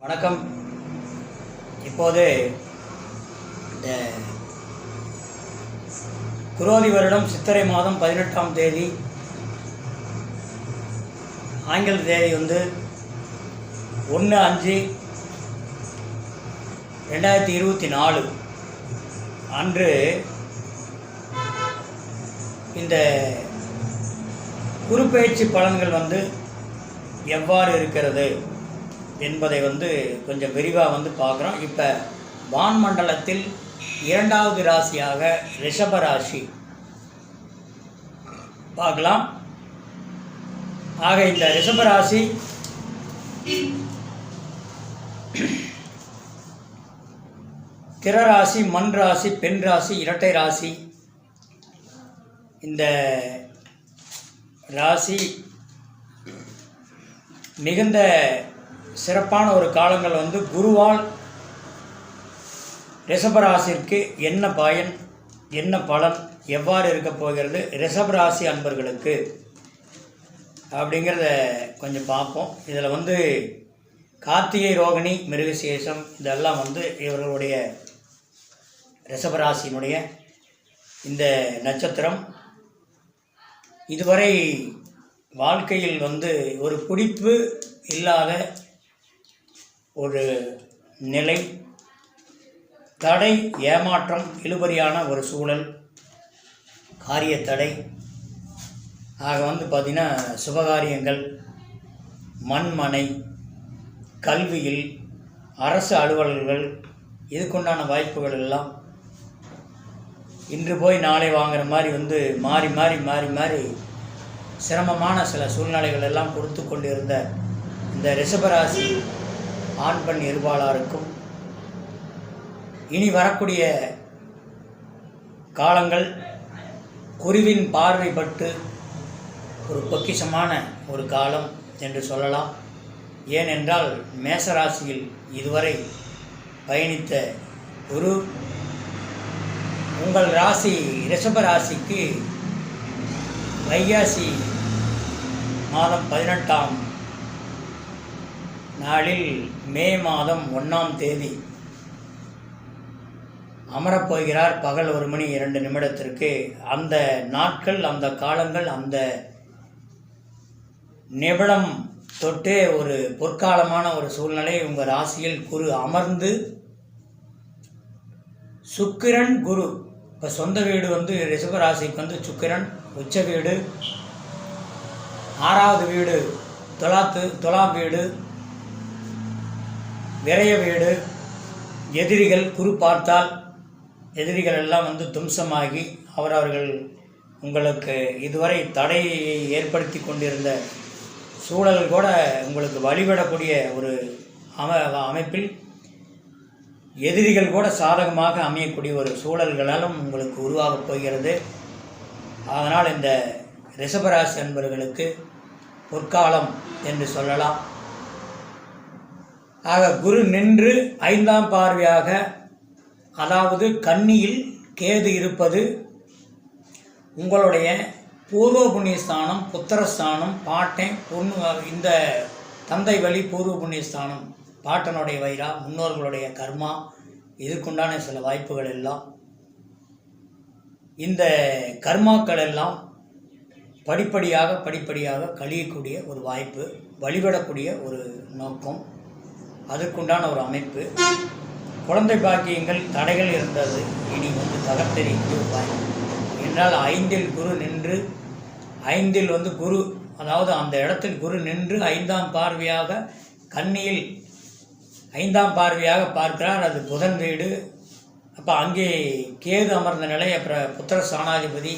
வணக்கம். இப்போது இந்த குரோதி வருடம் சித்திரை மாதம் 18ஆம் தேதி, ஆங்கில தேதி 1/5/2024 அன்று இந்த குருப்பெயர்ச்சி பலன்கள் எவ்வாறு இருக்கிறது என்பதை கொஞ்சம் விரிவாக பார்க்குறோம். இப்போ வான்மண்டலத்தில் 2வது ராசியாக ரிஷப ராசி பார்க்கலாம். ஆக இந்த ரிஷப ராசி திரராசி, மண் ராசி, பெண் ராசி, இரட்டை ராசி. இந்த ராசி மிகுந்த சிறப்பான ஒரு காலங்கள் குருவால் ரிஷபராசிற்கு என்ன பயன், என்ன பலன், எவ்வாறு இருக்க போகிறது ரிஷபராசி அன்பர்களுக்கு அப்படிங்கிறத கொஞ்சம் பார்ப்போம். இதில் கார்த்திகை, ரோகிணி, மிருகசீரிஷம் இதெல்லாம் இவர்களுடைய ரிஷபராசியினுடைய இந்த நட்சத்திரம். இதுவரை வாழ்க்கையில் ஒரு பிடிப்பு இல்லாத ஒரு நிலை, தடை, ஏமாற்றம், இழுபறியான ஒரு சூழல், காரிய தடை. ஆக பார்த்திங்கன்னா சுபகாரியங்கள், மண்மனை, கல்வியில், அரசு அலுவலர்கள் இதுக்குண்டான வாய்ப்புகள் எல்லாம் இன்று போய் நாளை வாங்குகிற மாதிரி மாறி மாறி மாறி மாறி சிரமமான சில சூழ்நிலைகள் எல்லாம் கொடுத்து கொண்டு இருந்த இந்த ரிஷபராசி ஆண் பெண் இருபாலாருக்கும் இனி வரக்கூடிய காலங்கள் குருவின் பார்வைப்பட்டு ஒரு பொக்கிஷமான ஒரு காலம் என்று சொல்லலாம். ஏனென்றால் மேசராசியில் இதுவரை பயணித்த குரு உங்கள் ராசி ரிஷபராசிக்கு வைகாசி மாதம் 18ஆம் நாளில் மே மாதம் 1ஆம் தேதி அமரப்போகிறார். பகல் 1:02 அந்த நாட்கள், அந்த காலங்கள், அந்த நிமிடம் தொட்டே ஒரு பொற்காலமான ஒரு சூழ்நிலை. உங்கள் ராசியில் குரு அமர்ந்து சுக்கிரன் குரு, இப்போ சொந்த வீடு ரிஷபராசிக்கு சுக்கிரன் உச்ச வீடு, 6வது வீடு துலாம் வீடு, விரய வீடு. எதிரிகள் குரு பார்த்தால் எதிரிகள் எல்லாம் தும்சமாகி அவரவர்கள் உங்களுக்கு இதுவரை தடையை ஏற்படுத்தி கொண்டிருந்த சூழல் கூட உங்களுக்கு வழிபடக்கூடிய ஒரு அமைப்பில் எதிரிகள் கூட சாதகமாக அமையக்கூடிய ஒரு சூழல்களாலும் உங்களுக்கு உருவாகப் போகிறது. அதனால் இந்த ரிஷபராசி அன்பர்களுக்கு பொற்காலம் என்று சொல்லலாம். ஆக குரு நின்று 5ஆம் பார்வையாக, அதாவது கன்னியில் கேது இருப்பது உங்களுடைய பூர்வ புண்ணியஸ்தானம், புத்திரஸ்தானம், பாட்டன், பொண்ணு, இந்த தந்தை வழி பூர்வ புண்ணியஸ்தானம், பாட்டனுடைய வைரா, முன்னோர்களுடைய கர்மா, இதுக்குண்டான சில வாய்ப்புகள் எல்லாம், இந்த கர்மாக்கள் எல்லாம் படிப்படியாக கழியக்கூடிய ஒரு வாய்ப்பு, வழிபடக்கூடிய ஒரு நோக்கம், அதுக்குண்டான ஒரு அமைப்பு. குழந்தை பாக்கியங்கள் தடைகள் இருந்தது இனி தகர்த்தெறிக்கூடிய ஒரு வாய்ப்பு. என்றால் 5இல் குரு நின்று, 5இல் குரு, அதாவது அந்த இடத்தில் குரு நின்று 5ஆம் பார்வையாக கன்னியில் 5ஆம் பார்வையாக பார்க்கிறார். அது புதன் வீடு. அப்போ அங்கே கேது அமர்ந்த நிலை. அப்புறம் புத்திர ஸ்தானாதிபதி.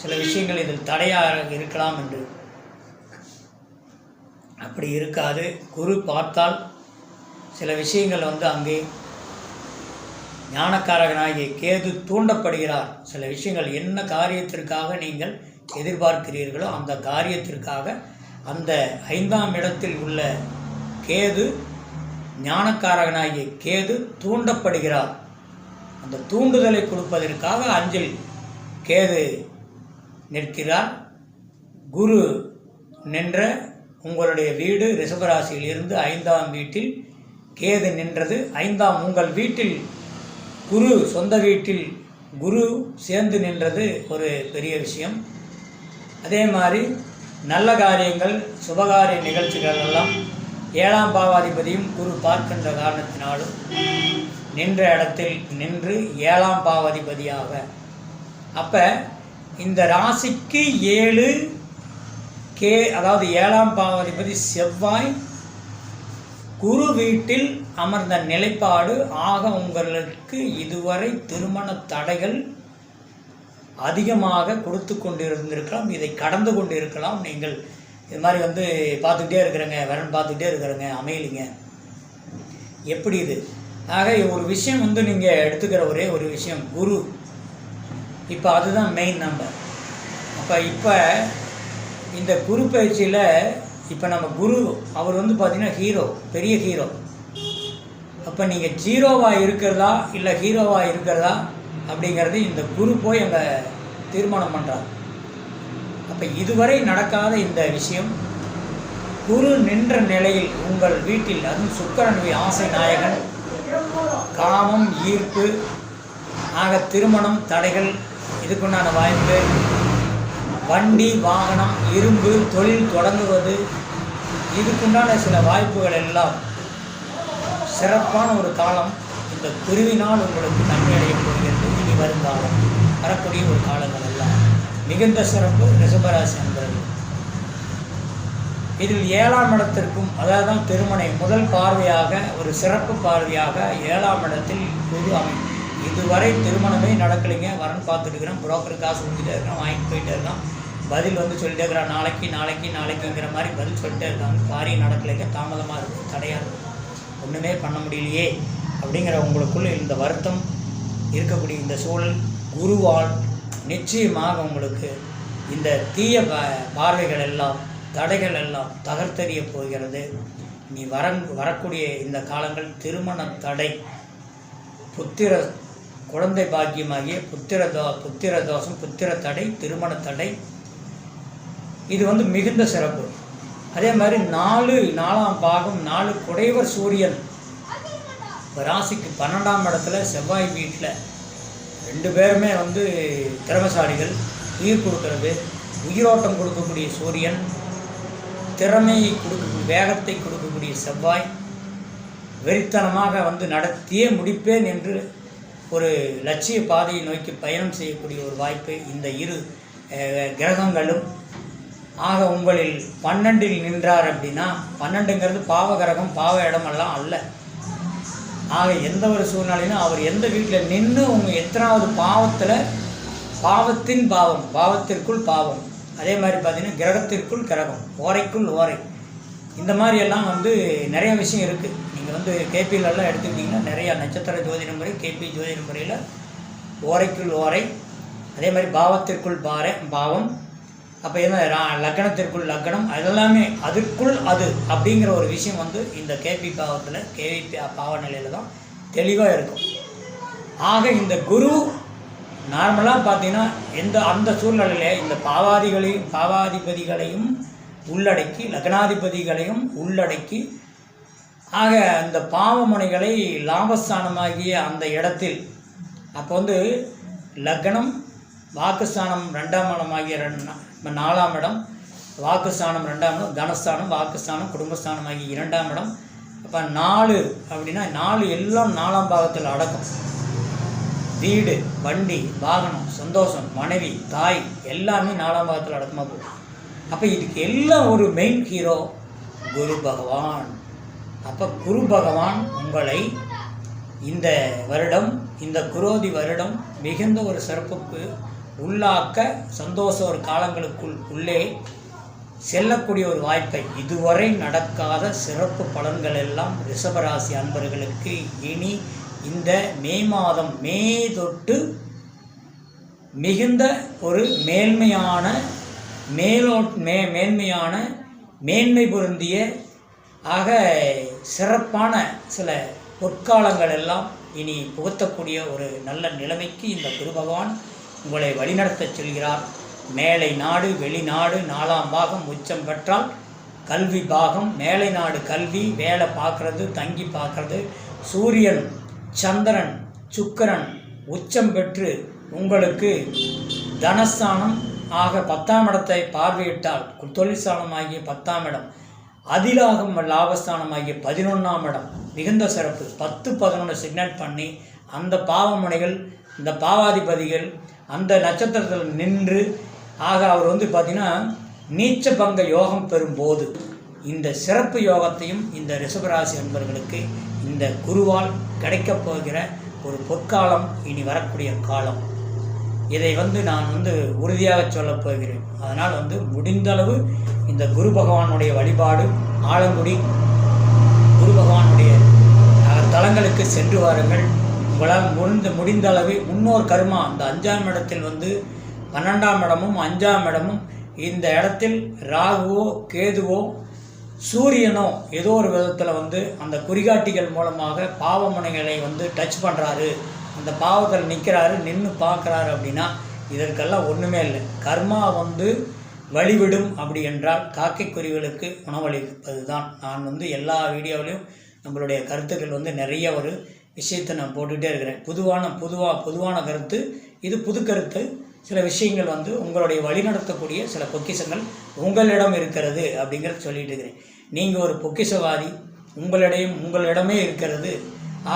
சில விஷயங்கள் இதில் தடையாக இருக்கலாம் என்று அப்படி இருக்காது. குரு பார்த்தால் சில விஷயங்கள் அங்கே ஞானக்காரகனாகிய கேது தூண்டப்படுகிறார். சில விஷயங்கள் என்ன காரியத்திற்காக நீங்கள் எதிர்பார்க்கிறீர்களோ அந்த காரியத்திற்காக அந்த 5ஆம் இடத்தில் உள்ள கேது, ஞானக்காரகனாகிய கேது தூண்டப்படுகிறார். அந்த தூண்டுதலை கொடுப்பதற்காக 5இல் கேது நிற்கிறார். குரு நின்ற உங்களுடைய வீடு ரிஷபராசியில் இருந்து 5ஆம் வீட்டில் கேது நின்றது. 5ஆம் உங்கள் வீட்டில் குரு, சொந்த வீட்டில் குரு சேர்ந்து நின்றது ஒரு பெரிய விஷயம். அதே மாதிரி நல்ல காரியங்கள், சுபகாரிய நிகழ்ச்சிகள் எல்லாம் 7ஆம் பாவாதிபதியும் குரு பார்க்கின்ற காரணத்தினாலும் நின்ற இடத்தில் நின்று 7ஆம் பாவாதிபதியாக, அப்போ இந்த ராசிக்கு 7 கே, அதாவது 7ஆம் பாவாதிபதி செவ்வாய் குரு வீட்டில் அமர்ந்த நிலைப்பாடு. ஆக உங்களுக்கு இதுவரை திருமண தடைகள் அதிகமாக கொடுத்து கொண்டு இருந்திருக்கலாம், இதை கடந்து கொண்டு இருக்கலாம். நீங்கள் இது மாதிரி பார்த்துக்கிட்டே இருக்கிறேங்க, வரன் பார்த்துக்கிட்டே இருக்கிறேங்க, அமையலிங்க, எப்படி இது? ஆக ஒரு விஷயம் நீங்கள் எடுத்துக்கிற ஒரே ஒரு விஷயம் குரு. இப்போ அதுதான் மெயின் நம்பர். இப்போ இந்த குரு பயிற்சியில் இப்போ நம்ம குரு அவர் பார்த்திங்கன்னா ஹீரோ, பெரிய ஹீரோ. அப்போ நீங்கள் ஜீரோவாக இருக்கிறதா இல்லை ஹீரோவாக இருக்கிறதா அப்படிங்கிறது இந்த குரு போய் அங்கே தீர்மானம் பண்ணுறார். அப்போ இதுவரை நடக்காத இந்த விஷயம் குரு நின்ற நிலையில் உங்கள் வீட்டில், அதுவும் சுக்கிரன் ஆசை நாயகன், காமம், ஈர்ப்பு, ஆக திருமணம் தடைகள், இதுக்குண்டான வாய்ப்பு, வண்டி வாகனம், இரும்பு தொழில் தொடங்குவது, இதுக்குண்டான சில வாய்ப்புகள் எல்லாம் சிறப்பான ஒரு காலம் இந்த குருவினால் உங்களுக்கு நன்மை அடையப் போகிறது. இனி வருங்காலம் வரக்கூடிய ஒரு காலங்கள் எல்லாம் மிகுந்த சிறப்பு. ரிஷபராசி அன்பர்கள் இதில் 7ஆம் இடத்திற்கும், அதாவது தான் திருமணை முதல் பார்வையாக ஒரு சிறப்பு பார்வையாக 7ஆம் இடத்தில் குரு அமைப்பு. இதுவரை திருமணமே நடக்கலைங்க, வரன் பார்த்துட்டு இருக்கிறேன், புரோக்கர் காசு கொடுத்துட்டே இருக்கான், வாங்கிட்டு போயிட்டே இருக்கான், பதில் சொல்லிட்டே இருக்கிறான், நாளைக்கு நாளைக்கு நாளைக்குங்கிற மாதிரி பதில் சொல்லிட்டே இருக்காங்க. காரியம் நடக்கலைங்க, தாமதமாக இருக்குது, தடையாக இருக்குது, ஒன்றுமே பண்ண முடியலையே அப்படிங்கிற உங்களுக்குள்ள இந்த வருத்தம் இருக்கக்கூடிய இந்த சூழல் குருவால் நிச்சயமாக உங்களுக்கு இந்த தீய பார்வைகள் எல்லாம், தடைகள் எல்லாம் தகர்த்தெறிய போகிறது. நீ வரக்கூடிய இந்த காலங்கள் திருமண தடை, புத்திர குழந்தை பாக்கியமாகிய புத்திர தோஷம், புத்திர தடை, திருமண தடை, இது மிகுந்த சிறப்பு. அதே மாதிரி 4ஆம் பாகம் 4 குடைவர் சூரியன் ராசிக்கு 12ஆம் இடத்துல செவ்வாய் வீட்டில் 2 பேருமே திறமைசாலிகள், உயிர் கொடுக்கறது, உயிரோட்டம் கொடுக்கக்கூடிய சூரியன், திறமையை கொடுக்கக்கூடிய, வேகத்தை கொடுக்கக்கூடிய செவ்வாய், வெறித்தனமாக நடத்தியே முடிப்பேன் என்று ஒரு லட்சிய பாதையை நோக்கி பயணம் செய்யக்கூடிய ஒரு வாய்ப்பு இந்த 2 கிரகங்களும். ஆக உங்களில் 12இல் நின்றார் அப்படின்னா, 12ங்கிறது பாவகிரகம், பாவ இடமெல்லாம் அல்ல. ஆக எந்த ஒரு சூழ்நிலையிலும் அவர் எந்த வீட்டில் நின்று உங்கள் எத்தனாவது பாவத்தில், பாவத்தின் பாவம், பாவத்திற்குள் பாவம், அதே மாதிரி பார்த்திங்கன்னா கிரகத்திற்குள் கிரகம், ஓரைக்குள் ஓரை, இந்த மாதிரியெல்லாம் நிறைய விஷயம் இருக்குது. நீங்கள் கேபிலெல்லாம் எடுத்துக்கிட்டிங்கன்னா நிறையா நட்சத்திர ஜோதிட முறை, கேபி ஜோதிட முறையில் ஓரைக்குள் ஓரை, அதே மாதிரி பாவத்திற்குள் பாவம், அப்போ என்ன லக்கணத்திற்குள் லக்கணம், அதெல்லாமே அதுக்குள் அது அப்படிங்கிற ஒரு விஷயம் இந்த கேபி பாவத்தில், கேபி பாவ நிலையில் தான் தெளிவாக இருக்கும். ஆக இந்த குரு நார்மலாக பார்த்தீங்கன்னா அந்த சூழ்நிலையில் இந்த பாவாதிபதிகளையும் உள்ளடக்கி, லக்னாதிபதிகளையும் உள்ளடக்கி, ஆக அந்த பாவமுனைகளை லாபஸ்தானமாகிய அந்த இடத்தில், அப்போ லக்னம், வாக்குஸ்தானம் 2ஆம் இடமாகிய 4ஆம் இடம், வாக்குஸ்தானம் 2ஆம் இடம், தனஸ்தானம், வாக்குஸ்தானம், குடும்பஸ்தானம் ஆகிய 2ஆம் இடம். அப்போ 4 அப்படின்னா 4 எல்லாம் 4ஆம் பாகத்தில் அடக்கம். வீடு, வண்டி, வாகனம், சந்தோஷம், மனைவி, தாய் எல்லாமே 4ஆம் பாகத்தில் அடக்கமாக போகும். அப்போ இதுக்கு எல்லாம் ஒரு மெயின் ஹீரோ குரு பகவான். அப்போ குரு பகவான் உங்களை இந்த வருடம், இந்த குரோதி வருடம் மிகுந்த ஒரு சிறப்புக்கு உள்ளாக்க, சந்தோஷ ஒரு காலங்களுக்குள் உள்ளே செல்லக்கூடிய ஒரு வாய்ப்பை, இதுவரை நடக்காத சிறப்பு பலன்கள் எல்லாம் ரிஷபராசி அன்பர்களுக்கு இனி இந்த மே மாதம், மே தொட்டு மிகுந்த ஒரு மேன்மையான மேன்மை பொருந்திய ஆக சிறப்பான சில பொற்காலங்கள் எல்லாம் இனி புகுத்தக்கூடிய ஒரு நல்ல நிலைமைக்கு இந்த குரு பகவான் உங்களை வழிநடத்தச் செல்கிறார். மேலை நாடு, வெளிநாடு, 4ஆம் பாகம் உச்சம் பெற்றால் கல்வி பாகம், மேலை நாடு கல்வி, வேலை பார்க்குறது, தங்கி பார்க்குறது, சூரியன், சந்திரன், சுக்கிரன் உச்சம் பெற்று உங்களுக்கு தனஸ்தானம் ஆக 10ஆம் இடத்தை பார்வையிட்டால் தொழில் ஸ்தானமாகிய 10ஆம் இடம், அதிலாகும் லாபஸ்தானமாகிய 11ஆம் இடம் மிகுந்த சிறப்பு. 10, 11 சிக்னல் பண்ணி அந்த பாவமுனைகள், இந்த பாவாதிபதிகள் அந்த நட்சத்திரத்தில் நின்று ஆக அவர் வந்து பார்த்திங்கன்னா நீச்ச பங்க யோகம் பெறும்போது இந்த சிறப்பு யோகத்தையும் இந்த ரிஷபராசி அன்பர்களுக்கு இந்த குருவால் கிடைக்கப் போகிற ஒரு பொற்காலம் இனி வரக்கூடிய காலம். இதை வந்து நான் வந்து உறுதியாக சொல்லப் போகிறேன். அதனால் வந்து முடிந்தளவு இந்த குரு பகவானுடைய வழிபாடு, ஆலங்குடி குரு பகவானுடைய தலங்களுக்கு சென்று வாருங்கள். உங்களால் முடிந்த அளவு முன்னோர் கர்மா அந்த 5ஆம் இடத்தில் வந்து 12ஆம் இடமும் 5ஆம் இடமும் இந்த இடத்தில் ராகுவோ கேதுவோ சூரியனோ ஏதோ ஒரு விதத்தில் வந்து அந்த குறிகாட்டிகள் மூலமாக பாவமுனைகளை வந்து டச் பண்ணுறாரு, அந்த பாவத்தில் நிற்கிறாரு, நின்று பார்க்குறாரு அப்படின்னா இதற்கெல்லாம் ஒன்றுமே இல்லை. கர்மா வந்து வழிவிடும். அப்படி என்றால் காக்கை குருவிகளுக்கு உணவளிப்பது தான். நான் வந்து எல்லா வீடியோவிலையும் நம்மளுடைய கருத்துக்கள் வந்து நிறைய ஒரு விஷயத்தை நான் போட்டுகிட்டே இருக்கிறேன். பொதுவான கருத்து இது, புது கருத்து. சில விஷயங்கள் வந்து உங்களுடைய வழிநடத்தக்கூடிய சில பொக்கிஷங்கள் உங்களிடம் இருக்கிறது அப்படிங்கிறத சொல்லிட்டு இருக்கிறேன். நீங்கள் ஒரு பொக்கிஷவாதி, உங்களிடமே இருக்கிறது.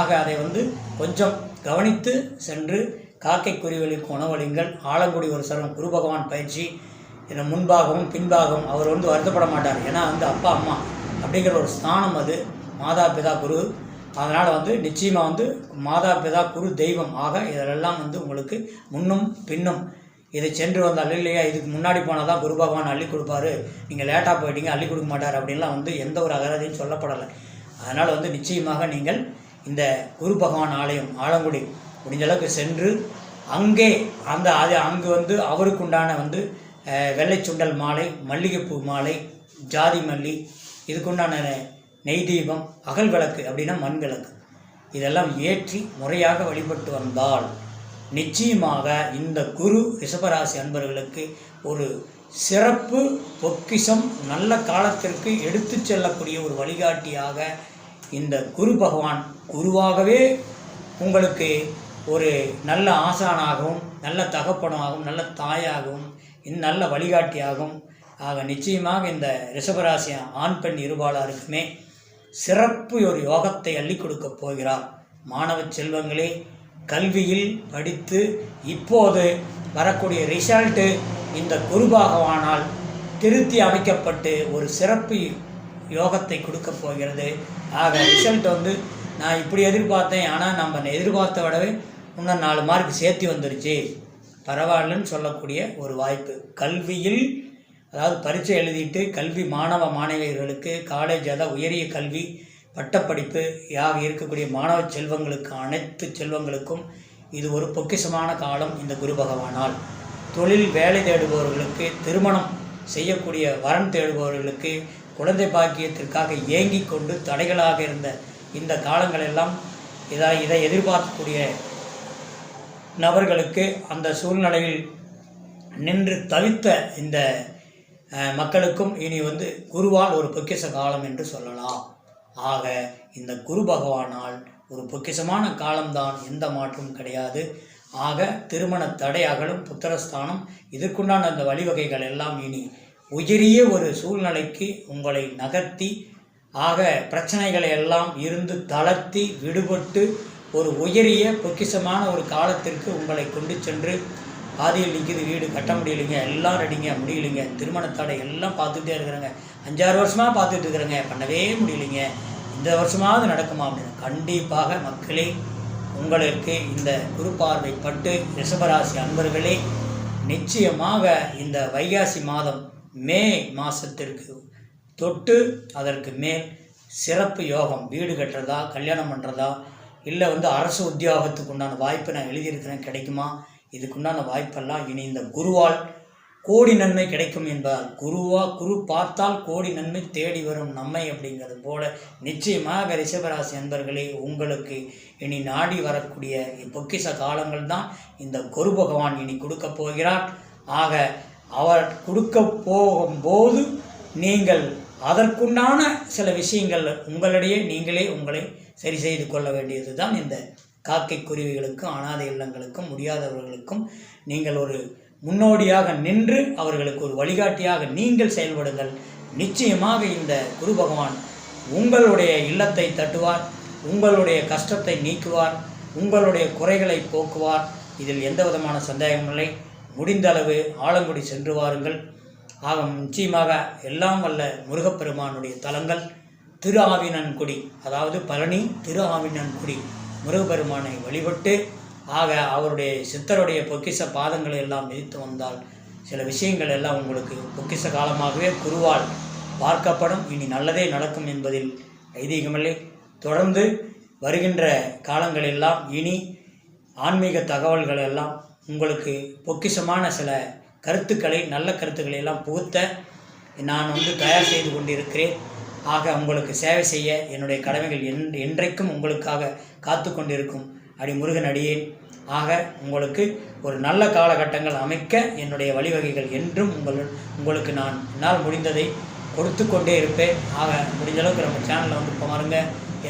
ஆக அதை வந்து கொஞ்சம் கவனித்து சென்று காக்கை குருவிகளுக்கு உணவளிங்கள். ஆலங்குடி ஒரு சரம் குரு பகவான் பயிற்சி இந்த முன்பாகவும் பின்பாகவும் அவர் வந்து வருத்தப்பட மாட்டார். ஏன்னா வந்து அப்பா அம்மா அப்படிங்கிற ஒரு ஸ்தானம், அது மாதா பிதா குரு. அதனால் வந்து நிச்சயமாக வந்து மாதா பிதா குரு தெய்வம். ஆக இதிலெல்லாம் வந்து உங்களுக்கு முன்னும் பின்னும் இதை சென்று வந்தால் இல்லையா, இதுக்கு முன்னாடி போனால் தான் குரு பகவான் அள்ளி கொடுப்பாரு, நீங்கள் லேட்டாக போயிட்டீங்க அள்ளி கொடுக்க மாட்டார் அப்படின்லாம் வந்து எந்த ஒரு அகராதியும் சொல்லப்படலை. அதனால் வந்து நிச்சயமாக நீங்கள் இந்த குரு பகவான் ஆலயம் ஆலங்குடி முடிஞ்ச அளவுக்கு சென்று அங்கே அங்கு வந்து அவருக்குண்டான வந்து வெள்ளை சுண்டல் மாலை, மல்லிகைப்பூ மாலை, ஜாதி மல்லி, இதுக்குண்டான நெய் தீபம், அகல் விளக்கு அப்படின்னா மண் விளக்கு, இதெல்லாம் ஏற்றி முறையாக வழிபட்டு வந்தால் நிச்சயமாக இந்த குரு ரிஷபராசி அன்பர்களுக்கு ஒரு சிறப்பு பொக்கிஷம், நல்ல காலத்திற்கு எடுத்து செல்லக்கூடிய ஒரு வழிகாட்டியாக இந்த குரு பகவான் குருவாகவே உங்களுக்கு ஒரு நல்ல ஆசானாகவும், நல்ல தகப்பனாகவும், நல்ல தாயாகவும், நல்ல வழிகாட்டியாகவும் ஆக நிச்சயமாக இந்த ரிஷபராசி ஆண் பெண் இருபாலாருக்குமே சிறப்பு ஒரு யோகத்தை அள்ளி கொடுக்க போகிறார். மாணவ செல்வங்களே, கல்வியில் படித்து இப்போது வரக்கூடிய ரிசல்ட்டு இந்த குரு பகவானால் திருத்தி அமைக்கப்பட்டு ஒரு சிறப்பு யோகத்தை கொடுக்க போகிறது. ஆக ரிசல்ட் வந்து நான் இப்படி எதிர்பார்த்தேன், ஆனால் நம்ம எதிர்பார்த்த விடவே இன்னும் 4 மார்க் சேர்த்து வந்துருச்சு, பரவாயில்லன்னு சொல்லக்கூடிய ஒரு வாய்ப்பு. கல்வியில் அதாவது பரீட்சை எழுதிட்டு கல்வி மாணவ மாணவியர்களுக்கு காலேஜ், அதாவது உயரிய கல்வி பட்டப்படிப்பு இருக்கக்கூடிய மாணவ செல்வங்களுக்கு, அனைத்து செல்வங்களுக்கும் இது ஒரு பொக்கிஷமான காலம் இந்த குரு பகவானால். தொழில் வேலை தேடுபவர்களுக்கு, திருமணம் செய்யக்கூடிய வரன் தேடுபவர்களுக்கு, குழந்தை பாக்கியத்திற்காக ஏங்கி கொண்டு தடைகளாக இருந்த இந்த காலங்களெல்லாம் இதை எதிர்பார்க்கக்கூடிய நபர்களுக்கு அந்த சூழ்நிலையில் நின்று தவித்த இந்த மக்களுக்கும் இனி வந்து குருவால் ஒரு பொக்கிஷ காலம் என்று சொல்லலாம். ஆக இந்த குரு பகவானால் ஒரு பொக்கிஷமான காலம்தான், எந்த மாற்றமும் கிடையாது. ஆக திருமண தடை அகலும், புத்திரஸ்தானம், இதற்குண்டான அந்த வழிவகைகள் எல்லாம் இனி உயரிய ஒரு சூழ்நிலைக்கு உங்களை நகர்த்தி, ஆக பிரச்சனைகளை எல்லாம் இருந்து தளர்த்தி விடுபட்டு ஒரு உயரிய பொக்கிஷமான ஒரு காலத்திற்கு உங்களை கொண்டு சென்று, ஆதியில் நிற்கிது வீடு கட்ட முடியலைங்க, எல்லாம் ரெடிங்க முடியலைங்க, திருமணத்தடை எல்லாம் பார்த்துக்கிட்டே இருக்கிறேங்க, 5-6 வருஷமாக பார்த்துட்டு இருக்கிறேங்க, பண்ணவே முடியலைங்க, இந்த வருஷமாவது நடக்குமா அப்படின்னு. கண்டிப்பாக மக்களே, உங்களுக்கு இந்த குரு பார்வை பட்டு ரிஷபராசி அன்பர்களே நிச்சயமாக இந்த வைகாசி மாதம் மே மாதத்திற்கு தொட்டு அதற்கு மேல் சிறப்பு யோகம், வீடு கட்டுறதா, கல்யாணம் பண்ணுறதா, இல்லை வந்து அரசு உத்தியோகத்துக்கு உண்டான வாய்ப்பு நான் எழுதியிருக்கிறேன், கிடைக்குமா, இதுக்குண்டான வாய்ப்பெல்லாம் இனி இந்த குருவால் கோடி நன்மை கிடைக்கும் என்பதால், குரு பார்த்தால் கோடி நன்மை தேடி வரும் நம்மை அப்படிங்கிறது போல நிச்சயமாக ரிஷபராசி அன்பர்களே உங்களுக்கு இனி நாடி வரக்கூடிய பொக்கிஷ காலங்கள் தான் இந்த குரு பகவான் இனி கொடுக்க போகிறார். ஆக அவர் கொடுக்க போகும்போது நீங்கள் அதற்குண்டான சில விஷயங்கள் உங்களிடையே நீங்களே உங்களை சரி செய்து கொள்ள வேண்டியது தான் இந்த காக்கை குருவிகளுக்கும் அனாதை இல்லங்களுக்கும் முடியாதவர்களுக்கும் நீங்கள் ஒரு முன்னோடியாக நின்று அவர்களுக்கு ஒரு வழிகாட்டியாக நீங்கள் செயல்படுங்கள். நிச்சயமாக இந்த குரு பகவான் உங்களுடைய இல்லத்தை தட்டுவார், உங்களுடைய கஷ்டத்தை நீக்குவார், உங்களுடைய குறைகளை போக்குவார். இதில் எந்த விதமான சந்தேகமில்லை. முடிந்தளவு ஆலங்குடி சென்று வாருங்கள். ஆக நிச்சயமாக எல்லாம் வல்ல முருகப்பெருமானுடைய தலங்கள் திரு ஆவினன்குடி, அதாவது பழனி திரு ஆவினன்குடி முருகப்பெருமானை வழிபட்டு அவருடைய சித்தருடைய பொக்கிஷ பாதங்களை எல்லாம் மிதித்து வந்தால் சில விஷயங்கள் எல்லாம் உங்களுக்கு பொக்கிஷ காலமாகவே குருவால் பார்க்கப்படும். இனி நல்லதே நடக்கும் என்பதில் ஐதீகமில்லை. தொடர்ந்து வருகின்ற காலங்களெல்லாம் இனி ஆன்மீக தகவல்கள் எல்லாம் உங்களுக்கு பொக்கிஷமான சில கருத்துக்களை, நல்ல கருத்துக்களை எல்லாம் புகுத்த நான் தயார் செய்து கொண்டிருக்கிறேன். உங்களுக்கு சேவை செய்ய என்னுடைய கடமைகள் என்றைக்கும் உங்களுக்காக காத்து கொண்டிருக்கும் முருகன் அடியேன். உங்களுக்கு ஒரு நல்ல காலகட்டங்கள் அமைக்க என்னுடைய வழிவகைகள் என்றும் உங்களுக்கு நான் என்னால் முடிந்ததை கொடுத்து கொண்டே இருப்பேன். முடிஞ்ச அளவுக்கு நம்ம சேனலில் பாருங்க.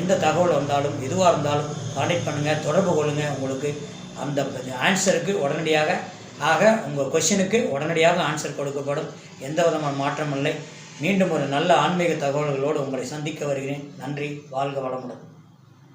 எந்த தகவல் வந்தாலும் எதுவாக இருந்தாலும் கான்டெக்ட் பண்ணுங்கள், தொடர்பு கொள்ளுங்கள். உங்களுக்கு அந்த ஆன்சருக்கு உடனடியாக உங்கள் கொஷினுக்கு உடனடியாக ஆன்சர் கொடுக்கப்படும். எந்த விதமான மாற்றம் இல்லை. மீண்டும் ஒரு நல்ல ஆன்மீக தகவல்களோடு உங்களை சந்திக்க வருகிறேன். நன்றி. வாழ்க வளமுடன்.